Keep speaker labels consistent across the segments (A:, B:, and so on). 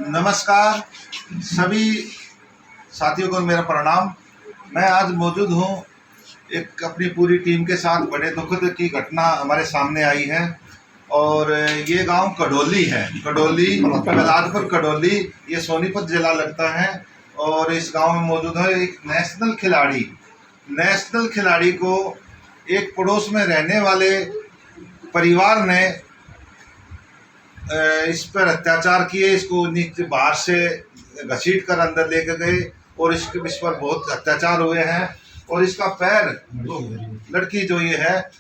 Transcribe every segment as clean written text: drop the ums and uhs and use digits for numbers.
A: नमस्कार सभी साथियों को मेरा प्रणाम। मैं आज मौजूद हूँ एक अपनी पूरी टीम के साथ। बड़े दुखद की घटना हमारे सामने आई है और ये गांव कडोली है, प्रहलादपुर कडोली, ये सोनीपत जिला लगता है। और इस गांव में मौजूद है एक नेशनल खिलाड़ी को एक पड़ोस में रहने वाले परिवार ने इस पर अत्याचार किए। इसको नीचे बाहर से घसीट कर अंदर लेके गए और इस पर बहुत अत्याचार हुए हैं। और इसका पैर, लड़की जो ये है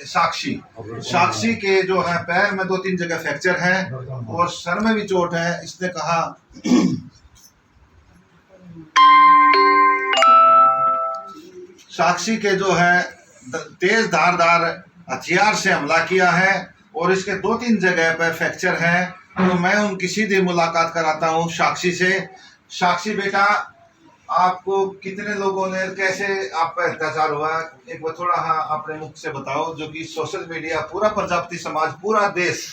A: साक्षी के जो है पैर में 2-3 जगह फ्रैक्चर है और सर में भी चोट है। इसने कहा साक्षी के जो है तेज धारदार हथियार से हमला किया है और इसके 2-3 जगह पर फ्रैक्चर है। तो मैं उनकी सीधी मुलाकात कराता हूँ साक्षी से। साक्षी बेटा, आपको कितने लोगों ने, कैसे आप पर अत्याचार हुआ, एक बार थोड़ा अपने मुख से बताओ, जो कि सोशल मीडिया, पूरा प्रजापति समाज, पूरा देश,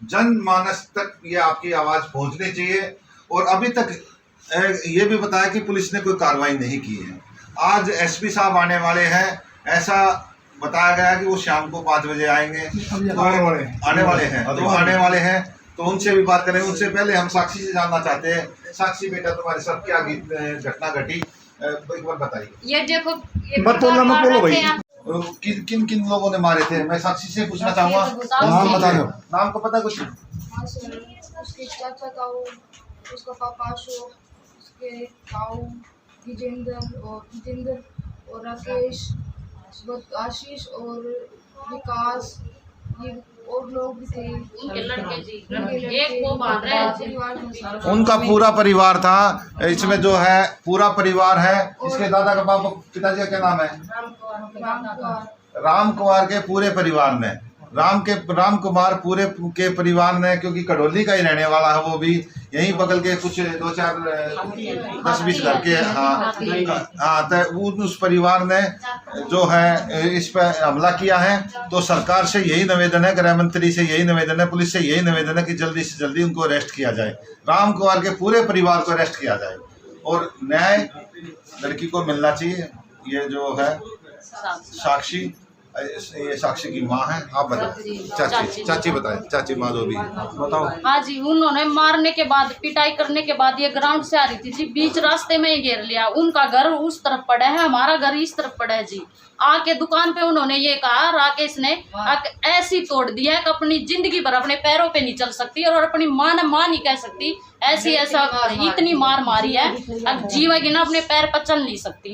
A: जनमानस तक ये आपकी आवाज़ पहुँचनी चाहिए। और अभी तक ये भी बताया कि पुलिस ने कोई कार्रवाई नहीं की है। आज एसपी साहब आने वाले हैं, ऐसा बताया गया कि वो शाम को 5 बजे आएंगे, आने वाले हैं तो उनसे भी बात करें। उनसे पहले हम साक्षी से जानना चाहते हैं, साक्षी बेटा तुम्हारे साथ क्या घटना घटी, एक बार बताइए।
B: ये देखो,
A: किन किन लोगों ने मारे थे? मैं साक्षी से पूछना चाहूँगा, नाम बता दो। नाम को पता कुछ?
C: उसके चाचा का, उसका पापा अशोक, उसके ताऊ जितेंद्र और राकेश, आशीष और विकास, ये और लोग भी थे।
B: उनके लड़के जी, एक वो बात है,
A: उनका पूरा परिवार था। इसमें जो है पूरा परिवार है। इसके दादा का पिताजी का क्या नाम है? राम कुमार के पूरे परिवार ने, राम कुमार पूरे के परिवार ने, क्योंकि कडोली का ही रहने वाला है, वो भी यहीं बगल के कुछ 2-4 10-20 घर के। हाँ, तो उस परिवार ने जो है इस पर हमला किया है। तो सरकार से यही निवेदन है, गृह मंत्री से यही निवेदन है, पुलिस से यही निवेदन है कि जल्दी से जल्दी उनको अरेस्ट किया जाए, राम कुमार के पूरे परिवार को अरेस्ट किया जाए और न्याय लड़की को मिलना चाहिए। ये जो है साक्षी, ये साक्षी की माँ है। आप बताओ चाची बताए, चाची माधवी बताओ।
B: हाँ जी, उन्होंने मारने के बाद, पिटाई करने के बाद ये ग्राउंड से आ रही थी जी, बीच रास्ते में ही घेर लिया। उनका घर उस तरफ पड़ा है, हमारा घर इस तरफ पड़ा है जी। आके दुकान पे उन्होंने ये कहा, राकेश ने ऐसी तोड़ दिया है कि अपनी जिंदगी भर अपने पैरों पे नहीं चल सकती और अपनी माँ नहीं कह सकती। ऐसा इतनी मार मारी है, अब जीवेगी ना, अपने पैर पर चल नहीं सकती।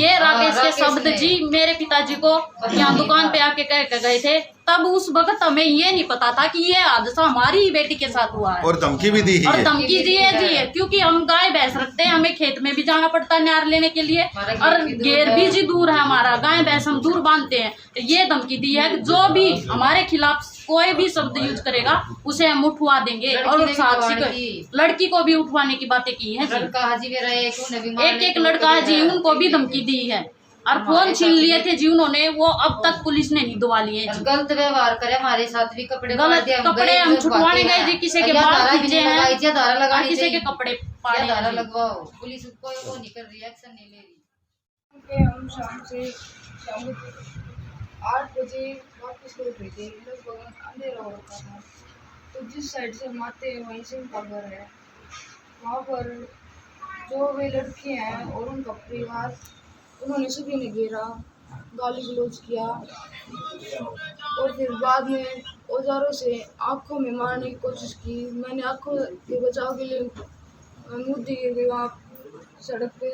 B: ये राकेश के शब्द जी। मेरे पिताजी को यहाँ दुकान पे आके कह के गए थे, तब उस वक्त हमें ये नहीं पता था कि ये हादसा हमारी ही बेटी के साथ हुआ है।
A: और धमकी भी दी है,
B: और धमकी दी है, क्योंकि हम गाय भैंस रखते हैं, हमें खेत में भी जाना पड़ता है न्यार लेने के लिए, और घेर भी जी दूर है हमारा, गाय भैंस हम दूर बांधते हैं। तो ये धमकी दी है कि जो भी हमारे खिलाफ कोई भी शब्द यूज करेगा उसे हम उठवा देंगे। और साक्षी को, लड़की को भी उठवाने की बातें की है जी। एक लड़का है जी, उनको भी धमकी दी है और फोन छीन लिए थे जी उन्होंने, वो अब तक पुलिस ने नहीं दुआ लिए।
D: गलत व्यवहार करे हमारे साथ भी, कपड़े
B: हम छुटवाने गए जी, किसी के बाल खींचे हैं,
D: धारा लगानी,
B: किसी के कपड़े पाड़े,
D: धारा लगवाओ। पुलिस कोई वो नहीं कर रही, एक्शन नहीं ले रही।
C: हम शाम को 8 बजे वापस लौट रहे थे, लगभग अंधेरा हो रखा था। तो जिस साइड से हम आते हैं वहीं से उनका घर है। वहाँ पर जो वे लड़के हैं और उनका परिवार, उन्होंने सभी ने घेरा, गाली गलौज किया और फिर बाद में औजारों से आँखों में मारने की कोशिश की। मैंने आँखों के बचाव के लिए मुद्दे गिर गए वहाँ सड़क पे,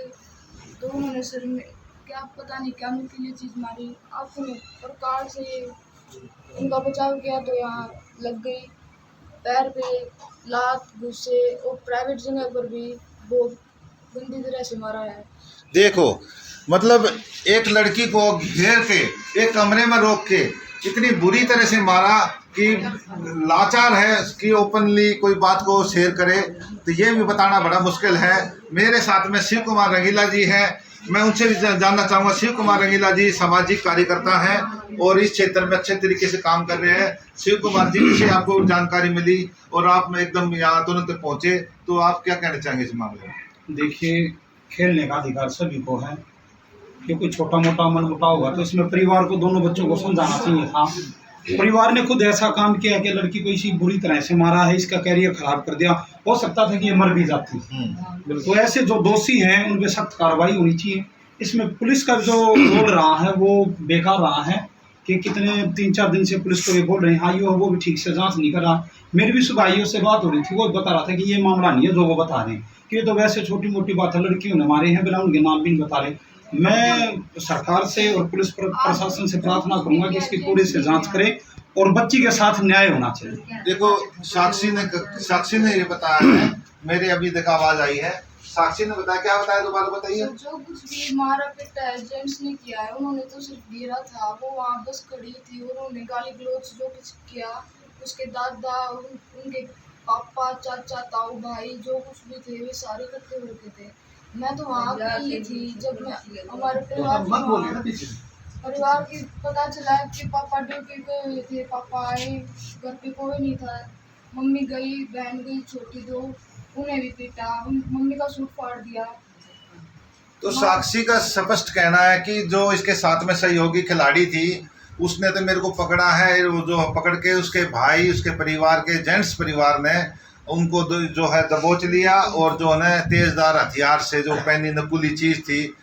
C: तो उन्होंने सर में क्या पता नहीं क्या नुकीली चीज़ मारी, आँखों में प्रकार से उनका बचाव किया तो यहाँ लग गई। पैर पे लात, घुसे और प्राइवेट जगह पर भी बहुत गंदी तरह से मारा है।
A: देखो, मतलब एक लड़की को घेर के एक कमरे में रोक के इतनी बुरी तरह से मारा कि लाचार है कि ओपनली कोई बात को शेयर करे, तो ये भी बताना बड़ा मुश्किल है। मेरे साथ में शिव कुमार रंगीला जी हैं, मैं उनसे भी जानना चाहूँगा। शिव कुमार रंगीला जी सामाजिक कार्यकर्ता हैं और इस क्षेत्र में अच्छे तरीके से काम कर रहे हैं। शिव कुमार जी से आपको जानकारी मिली और आप एकदम यहाँ तुरंत पहुँचे, तो आप क्या कहना चाहेंगे इस मामले में?
E: देखिए, खेलने का अधिकार सभी को है, कि कोई छोटा मोटा मनमुटाव हुआ तो इसमें परिवार को, दोनों बच्चों को समझाना चाहिए था। परिवार ने खुद ऐसा काम किया कि लड़की को इसी बुरी तरह से मारा है, इसका कैरियर खराब कर दिया, हो सकता था कि ये मर भी जाती। तो ऐसे जो दोषी हैं उन पे सख्त कार्रवाई होनी चाहिए। इसमें पुलिस का जो रोल रहा है वो बेकार रहा है, कि कितने 3-4 दिन से पुलिस को ये बोल रहे हैं आईओ वो भी ठीक से जांच नहीं कर रहा। मेरी भी सुबह आईओ से बात हो रही थी, वो बता रहा था कि ये मामला नहीं है जो वो बता रहे हैं, कि ये तो वैसे छोटी मोटी बात है, लड़कियों ने मारे हैं, बिना उनके नाम भी नहीं बता रहे। मैं सरकार से और पुलिस प्रशासन से प्रार्थना करूंगा कि इसकी पूरी से जांच करें और बच्ची के साथ न्याय होना चाहिए।
A: देखो, साक्षी ने ये बताया है, मेरे अभी देखा आवाज आई है, साक्षी ने बताया, क्या बताया दोबारा बताइए।
C: जो कुछ भी मारा पिटा है जेंट्स ने किया है, उन्होंने तो सिर्फ गिरा था, वो वहाँ बस खड़ी थी, उन्होंने गाली गलौज जो कुछ किया, उसके दादा उनके पापा चाचा ताऊ भाई जो कुछ भी थे वे सारे इकट्ठे होते थे। मैं तो वहाँ अकेली थी। जब मैं हमारे परिवार की पता चला कि पापा ड्यूटी गए हुए थे, पापा आए, घर पे कोई नहीं था, मम्मी गई, बहन गई छोटी दो, उन्हें भी पीटा, मम्मी का सूट फाड़ दिया।
A: तो साक्षी का स्पष्ट कहना है कि जो इसके साथ में सहयोगी खिलाड़ी थी उसने तो मेरे को पकड़ा है, वो जो पकड़ के उसके भाई, उसके परिवार के जेंट्स परिवार ने उनको जो है दबोच लिया और जो है तेजदार हथियार से, जो पैनी नकुली चीज़ थी,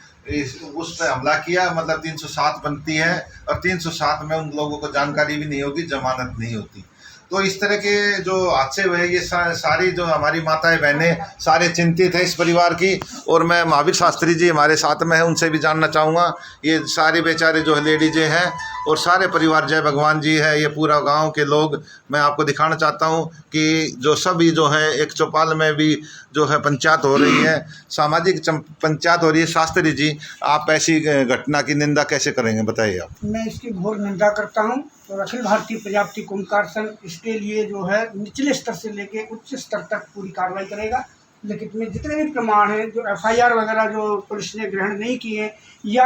A: उस पर हमला किया। मतलब 307 बनती है और 307 में उन लोगों को जानकारी भी नहीं होगी, जमानत नहीं होती। तो इस तरह के जो हादसे हुए, ये सारी जो हमारी माताएं बहनें सारे चिंतित हैं इस परिवार की। और मैं महावीर शास्त्री जी हमारे साथ में हैं, उनसे भी जानना चाहूँगा। ये सारे बेचारे जो लेडीजें हैं और सारे परिवार, जय भगवान जी है, ये पूरा गांव के लोग, मैं आपको दिखाना चाहता हूँ कि जो सभी जो है, एक चौपाल में भी जो है पंचायत हो रही है, सामाजिक पंचायत हो रही है। शास्त्री जी, आप ऐसी घटना की निंदा कैसे करेंगे, बताइए आप।
F: मैं इसकी घोर निंदा करता हूं और अखिल भारतीय प्रजापति कुंभकार संघ इसके लिए जो है निचले स्तर से लेके उच्च स्तर तक पूरी कार्रवाई करेगा। लेकिन में जितने भी प्रमाण हैं, जो FIR वगैरह जो पुलिस ने ग्रहण नहीं किए या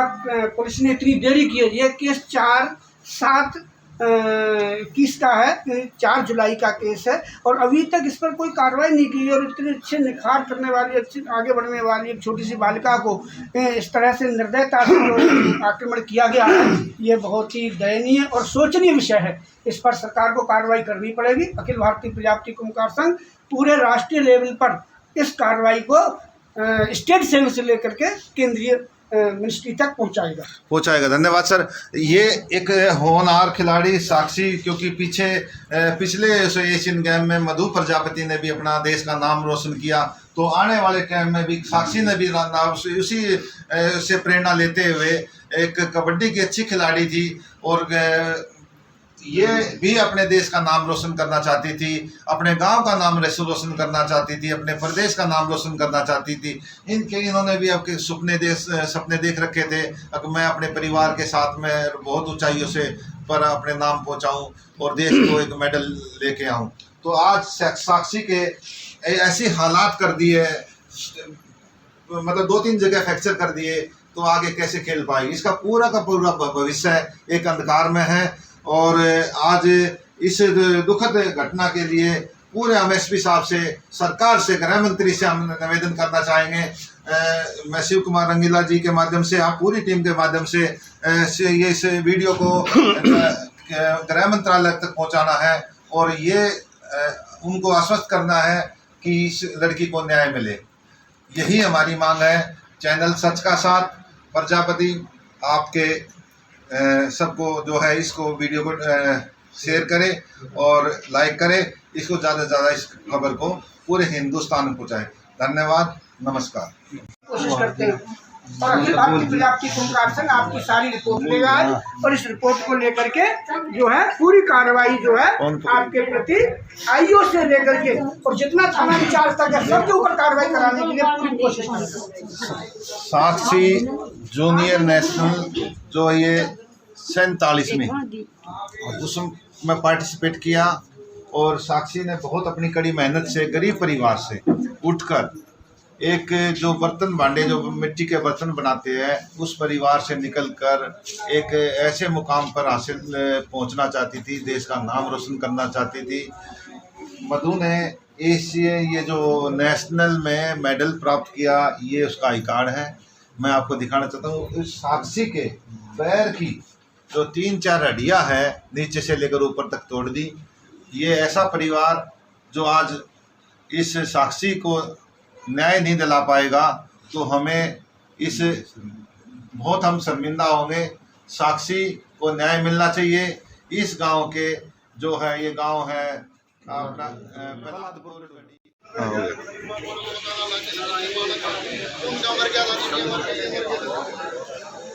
F: पुलिस ने इतनी देरी की है, ये केस 4/7/21 का है, 4 जुलाई का केस है और अभी तक इस पर कोई कार्रवाई नहीं की। और इतने अच्छे निखार करने वाली, अच्छे आगे बढ़ने वाली एक छोटी सी बालिका को इस तरह से निर्दयता से आक्रमण किया गया है, ये बहुत ही दयनीय और शोचनीय विषय है। इस पर सरकार को कार्रवाई करनी पड़ेगी। अखिल भारतीय प्रजापति कुंभकार संघ पूरे राष्ट्रीय लेवल पर इस कार्रवाई को स्टेट सेल से लेकर के केंद्रीय मिनिस्ट्री तक पहुंचाएगा।
A: धन्यवाद सर। ये एक होनहार खिलाड़ी साक्षी, क्योंकि पिछले एशियन गेम में मधु प्रजापति ने भी अपना देश का नाम रोशन किया, तो आने वाले टाइम में भी साक्षी ने भी उसी से प्रेरणा लेते हुए, एक कबड्डी की अच्छी खिलाड़ी थी और ये भी अपने देश का नाम रोशन करना चाहती थी, अपने गांव का नाम रोशन करना चाहती थी, अपने प्रदेश का नाम रोशन करना चाहती थी। इन्होंने भी आपके सपने देख रखे थे कि मैं अपने परिवार के साथ में बहुत ऊंचाइयों से पर अपने नाम पहुंचाऊं और देश को एक मेडल लेके आऊं। तो आज साक्षी के ऐसी हालात कर दिए, मतलब 2-3 जगह फ्रैक्चर कर दिए, तो आगे कैसे खेल पाएगी? इसका पूरा का पूरा भविष्य एक अंधकार में है। और आज इस दुखद घटना के लिए पूरे हम SP साहब से, सरकार से, गृह मंत्री से हम निवेदन करना चाहेंगे। मैं शिव कुमार रंगीला जी के माध्यम से, आप पूरी टीम के माध्यम से ये इस वीडियो को गृह मंत्रालय तक पहुंचाना है और ये उनको आश्वस्त करना है कि इस लड़की को न्याय मिले। यही हमारी मांग है। चैनल सच का साथ प्रजापति आपके सबको जो है इसको वीडियो को शेयर करें और लाइक करें, इसको ज़्यादा से ज़्यादा इस खबर को पूरे हिंदुस्तान में पहुँचाएं। धन्यवाद, नमस्कार।
F: कोशिश करते हैं और अखिल भारतीय प्रजापति कुंभकार संघ आपकी सारी रिपोर्ट लेगा और इस रिपोर्ट को लेकर के जो है पूरी कार्रवाई जो है आपके प्रति IO से लेकर के और जितना थाना इंचार्ज तक है सबके ऊपर कार्रवाई कराने के लिए पूरी कोशिश करेंगे।
A: साक्षी जूनियर नेशनल जो ये 47 में में पार्टिसिपेट किया और साक्षी ने बहुत अपनी कड़ी मेहनत से गरीब परिवार से उठकर एक जो बर्तन भांडे जो मिट्टी के बर्तन बनाते हैं उस परिवार से निकलकर एक ऐसे मुकाम पर हासिल पहुंचना चाहती थी, देश का नाम रोशन करना चाहती थी। मधु ने ये जो नेशनल में मेडल प्राप्त किया, ये उसका आई कार्ड है। मैं आपको दिखाना चाहता हूँ इस साक्षी के पैर की जो 3-4 हड्डियाँ है नीचे से लेकर ऊपर तक तोड़ दी। ये ऐसा परिवार जो आज इस साक्षी को न्याय नहीं दिला पाएगा तो हमें बहुत हम शर्मिंदा होंगे। साक्षी को न्याय मिलना चाहिए। इस गांव के जो है, ये गांव है अपना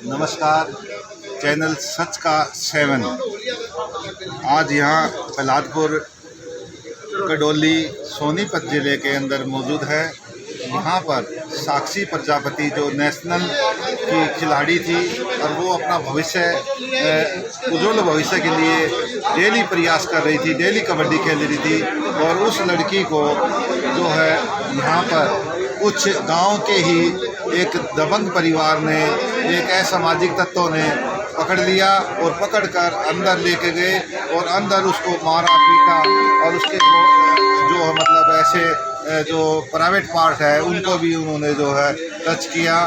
A: नमस्कार, चैनल सच का 7 आज यहाँ प्रहलादपुर कडोली सोनीपत ज़िले के अंदर मौजूद है। यहाँ पर साक्षी प्रजापति जो नेशनल की खिलाड़ी थी और वो अपना भविष्य उज्ज्वल भविष्य के लिए डेली प्रयास कर रही थी, डेली कबड्डी खेल रही थी। और उस लड़की को जो है यहाँ पर कुछ गांव के ही एक दबंग परिवार ने, एक असामाजिक तत्वों ने पकड़ लिया और पकड़कर अंदर लेके गए और अंदर उसको मारा पीटा और उसके जो मतलब ऐसे जो प्राइवेट पार्ट है उनको भी उन्होंने जो है टच किया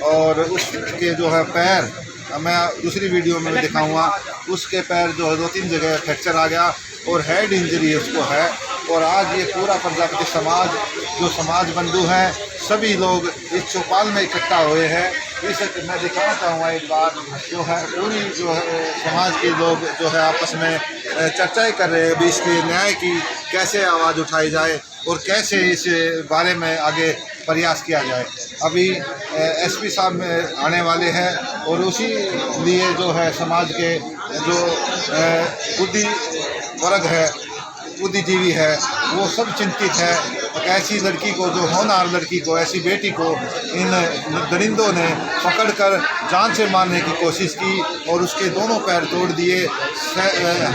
A: और उसके जो है पैर, मैं दूसरी वीडियो में दिखाऊंगा, उसके पैर जो है 2-3 जगह फ्रैक्चर आ गया और हेड इंजरी उसको है। और आज ये पूरा प्रजापति समाज जो समाज बंधु हैं सभी लोग इस चौपाल में इकट्ठा हुए हैं। इस मैं दिखाना चाहूँगा एक बार जो है पूरी जो है समाज के लोग जो है आपस में चर्चाएं कर रहे हैं भी इसके न्याय की कैसे आवाज़ उठाई जाए और कैसे इस बारे में आगे प्रयास किया जाए। अभी एसपी साहब आने वाले हैं और उसी लिए जो है समाज के जो बुद्धि वर्ग है, बुद्धिजीवी है, वो सब चिंतित है। ऐसी लड़की को, जो होनहार लड़की को, ऐसी बेटी को इन दरिंदों ने पकड़कर जान से मारने की कोशिश की और उसके दोनों पैर तोड़ दिए,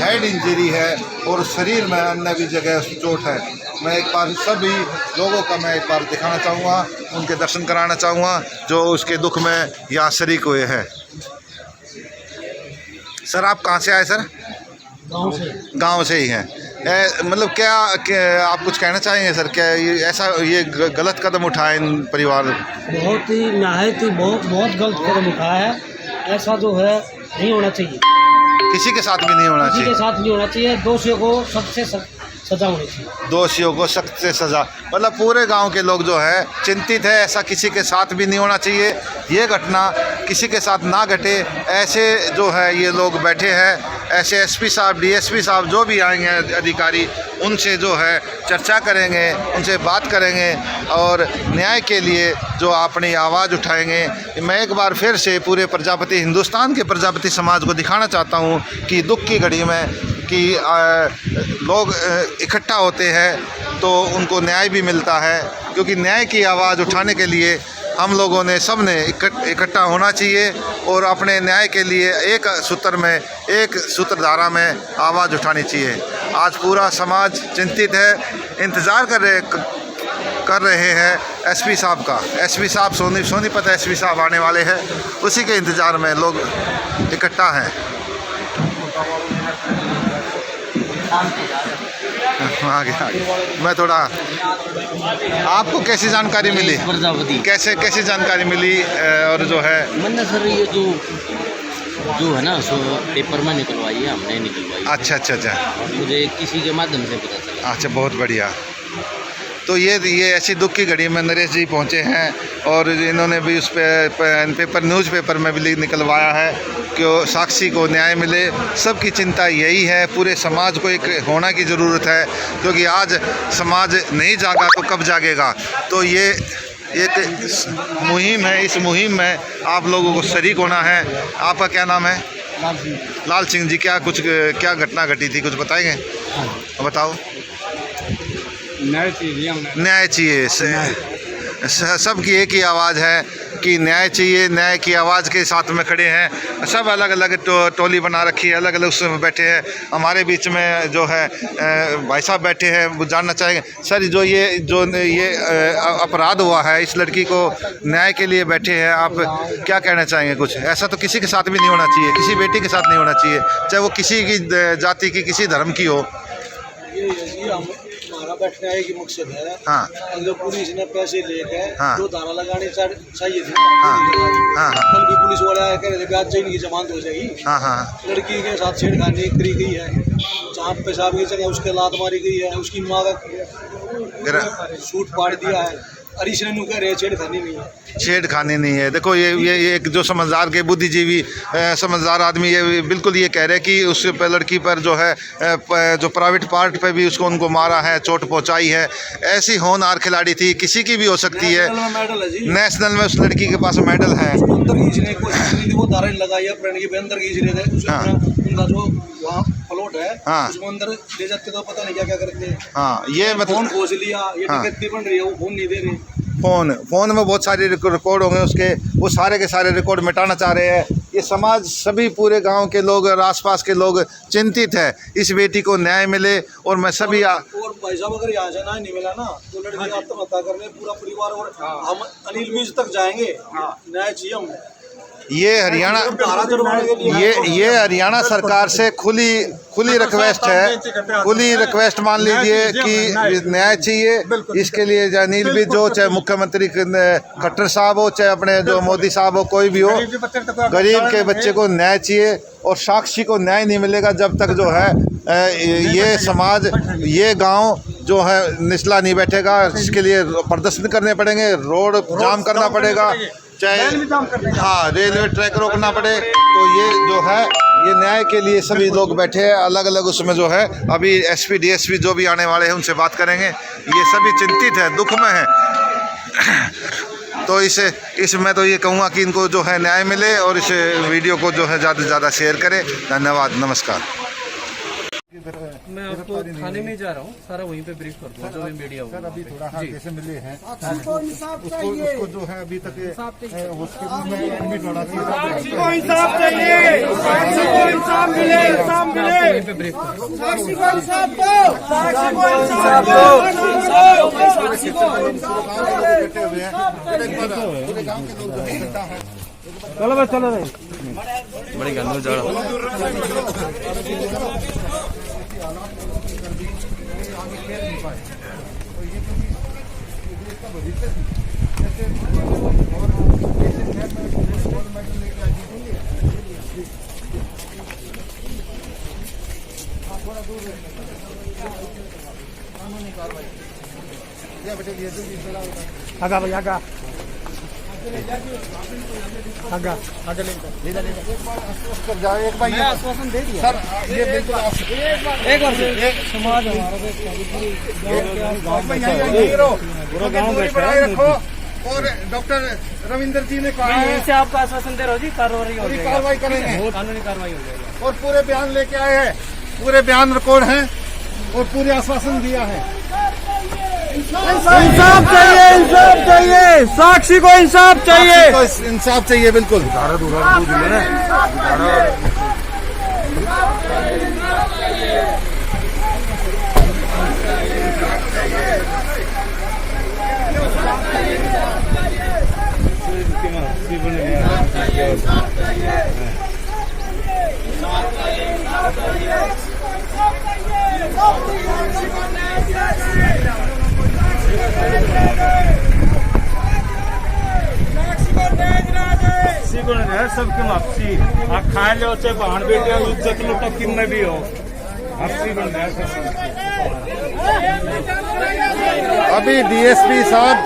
A: हेड इंजरी है और शरीर में अन्य भी जगह चोट है। मैं एक बार सभी लोगों का मैं एक बार दिखाना चाहूँगा, उनके दर्शन कराना चाहूँगा जो उसके दुख में यहाँ शरीक हुए हैं। सर आप कहाँ से आए सर? गांव से ही हैं। मतलब क्या आप कुछ कहना चाहेंगे सर? क्या ये गलत कदम उठाए इन परिवार?
G: बहुत ही नहायत ही बहुत गलत कदम उठाया है। ऐसा जो है नहीं होना चाहिए,
A: किसी के साथ भी नहीं होना चाहिए,
G: किसी के साथ नहीं होना चाहिए। दोषियों को सबसे सजा होनी चाहिए,
A: दोषियों को सख्त से सजा। मतलब पूरे गांव के लोग जो है चिंतित है, ऐसा किसी के साथ भी नहीं होना चाहिए। ये घटना किसी के साथ ना घटे, ऐसे जो है ये लोग बैठे हैं। ऐसे एसपी साहब, डीएसपी साहब जो भी आएंगे अधिकारी, उनसे जो है चर्चा करेंगे, उनसे बात करेंगे और न्याय के लिए जो अपनी आवाज़ उठाएंगे। मैं एक बार फिर से पूरे प्रजापति हिंदुस्तान के प्रजापति समाज को दिखाना चाहता हूँ कि दुख की घड़ी में कि लोग इकट्ठा होते हैं तो उनको न्याय भी मिलता है, क्योंकि न्याय की आवाज़ उठाने के लिए हम लोगों ने सब ने इकट्ठा होना चाहिए और अपने न्याय के लिए एक सूत्र में, एक सूत्रधारा में आवाज़ उठानी चाहिए। आज पूरा समाज चिंतित है, इंतज़ार कर रहे हैं एसपी साहब का। एसपी साहब सोनीपत एसपी साहब आने वाले हैं, उसी के इंतज़ार में लोग इकट्ठा हैं। आगे मैं थोड़ा, आपको कैसी जानकारी मिली? कैसे जानकारी मिली? और जो है
H: मैंने सर ये जो है ना सो पेपर में निकलवाई है, हमने निकलवाई।
A: अच्छा
H: मुझे किसी के माध्यम से पता चला।
A: अच्छा, बहुत बढ़िया। तो ये ऐसी दुख की घड़ी में नरेश जी पहुँचे हैं और इन्होंने भी उस पेपर न्यूज़पेपर में भी निकलवाया है कि साक्षी को न्याय मिले। सबकी चिंता यही है, पूरे समाज को एक होना की ज़रूरत है, क्योंकि आज समाज नहीं जागा तो कब जागेगा। तो ये एक मुहिम है, इस मुहिम में आप लोगों को शरीक होना है। आपका क्या नाम है? लाल सिंह जी। क्या घटना घटी थी, कुछ बताएंगे? बताओ।
E: न्याय चाहिए,
A: न्याय चाहिए। सबकी एक ही आवाज़ है कि न्याय चाहिए, न्याय की आवाज़ के साथ में खड़े हैं। सब अलग अलग टोली बना रखी है, अलग अलग उसमें बैठे हैं। हमारे बीच में जो है भाई साहब बैठे हैं, वो जानना चाहेंगे सर जो ये अपराध हुआ है, इस लड़की को न्याय के लिए बैठे हैं, आप क्या कहना चाहेंगे? कुछ ऐसा तो किसी के साथ भी नहीं होना चाहिए, किसी बेटी के साथ नहीं होना चाहिए, चाहे वो किसी की जाति की, किसी धर्म की हो।
G: ये हमारा बैठने आए की मकसद है।
A: हाँ
G: अगर पुलिस ने पैसे लेकर
A: हाँ।
G: जो धारा लगानी चाहिए थी,
A: हाँ हाँ
G: कल भी पुलिस वाले आए कह रहे थे कि आज इनकी जमानत हो जाएगी।
A: हाँ हाँ
G: लड़की के साथ छेड़खानी करी गई है, जहाँ पेशाब की जगह उसके लात मारी गई है, उसकी माँ का सूट फाड़ दिया है। हरीश रेणु कह रहे हैं छेड़खानी नहीं है,
A: छेड़खानी नहीं है। देखो ये एक जो समझदार के बुद्धिजीवी समझदार आदमी ये बिल्कुल ये कह रहे हैं कि उस लड़की पर जो है जो प्राइवेट पार्ट पे भी उनको मारा है, चोट पहुंचाई है। ऐसी होनहार खिलाड़ी थी, किसी की भी हो सकती है।
G: मेडल है जी,
A: नेशनल में उस लड़की के पास मेडल है।
G: अंदर खींचने की कोशिश की थी, वो धारा लगाई है प्रण के अंदर खींच रहे थे। उनका जो वहाँ प्लॉट है उसमें अंदर ले जाते तो पता नहीं क्या क्या करते हैं।
A: हाँ ये मतलब
G: फोन खोज लिया, ये टिकट भी बन रही है, वो फोन नहीं दे रहे।
A: फ़ोन में बहुत सारे रिकॉर्ड होंगे उसके, वो सारे के सारे रिकॉर्ड मिटाना चाह रहे हैं। ये समाज, सभी पूरे गांव के लोग और आसपास के लोग चिंतित है इस बेटी को न्याय मिले। और मैं सभी
G: और भाई साहब अगर यहाँ से न्याय नहीं मिला ना तो लड़की आत्महत्या करने पूरा परिवार और हम अनिल बीज तक जाएंगे। न्याय चाहिए हमें।
A: ये हरियाणा सरकार से खुली रिक्वेस्ट है, खुली रिक्वेस्ट मान लीजिए कि न्याय चाहिए। इसके लिए अनिल भी जो चाहे मुख्यमंत्री खट्टर साहब हो, चाहे अपने जो मोदी साहब हो, कोई भी हो, गरीब के बच्चे को न्याय चाहिए। और साक्षी को न्याय नहीं मिलेगा जब तक जो है ये समाज, ये गांव जो है निचला नहीं बैठेगा। इसके लिए प्रदर्शन करने पड़ेंगे, रोड जाम करना पड़ेगा, चाहे हाँ रेलवे ट्रैक रोकना पड़े। तो ये जो है ये न्याय के लिए सभी लोग बैठे हैं अलग अलग उसमें जो है। अभी एसपी डीएसपी जो भी आने वाले हैं उनसे बात करेंगे। ये सभी चिंतित है, दुख में है। तो इसमें तो ये कहूँगा कि इनको जो है न्याय मिले और इस वीडियो को जो है ज़्यादा से ज़्यादा शेयर करें। धन्यवाद, नमस्कार।
I: मैं आपको थाने में जा रहा हूँ, सारा वहीं पे ब्रीफ कर दूँगा जो भी मीडिया होगा।
A: अभी थोड़ा कैसे मिले हैं उसको जो है अभी तक हॉस्पिटल में एडमिट होना चाहिए।
I: वहीं पे ब्रीफ कर
A: चलो भाई, चलो भाई,
I: बड़ी गंदू जा
F: आगा भाई आगा आगा आगे
A: जाओ। एक बार ये
F: आश्वासन दे दिया
A: सर, ये बिल्कुल
F: एक बार समाज हमारा
A: पूरा गाँव रखो। और डॉक्टर रविंदर जी ने कहा है
F: से आपका आश्वासन दे रहा हूँ जी,
A: कार्रवाई करेंगे,
F: कानूनी कार्रवाई हो जाएगी।
A: और पूरे बयान लेके आए हैं, पूरे बयान रिकॉर्ड हैं और पूरे आश्वासन दिया है।
F: इंसाफ चाहिए, इंसाफ चाहिए, साक्षी को इंसाफ चाहिए,
A: इंसाफ चाहिए बिल्कुल।
E: सबकी माफी आ खाए लो चाहे बहन बेटे इज्जत लुटो किन में भी हो, माफी बन रहा है।
A: अभी डीएसपी साहब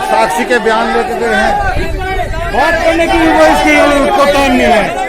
A: साक्षी के बयान लेके गए हैं।
E: बात करने की वो इसकी उसको टाइम नहीं है।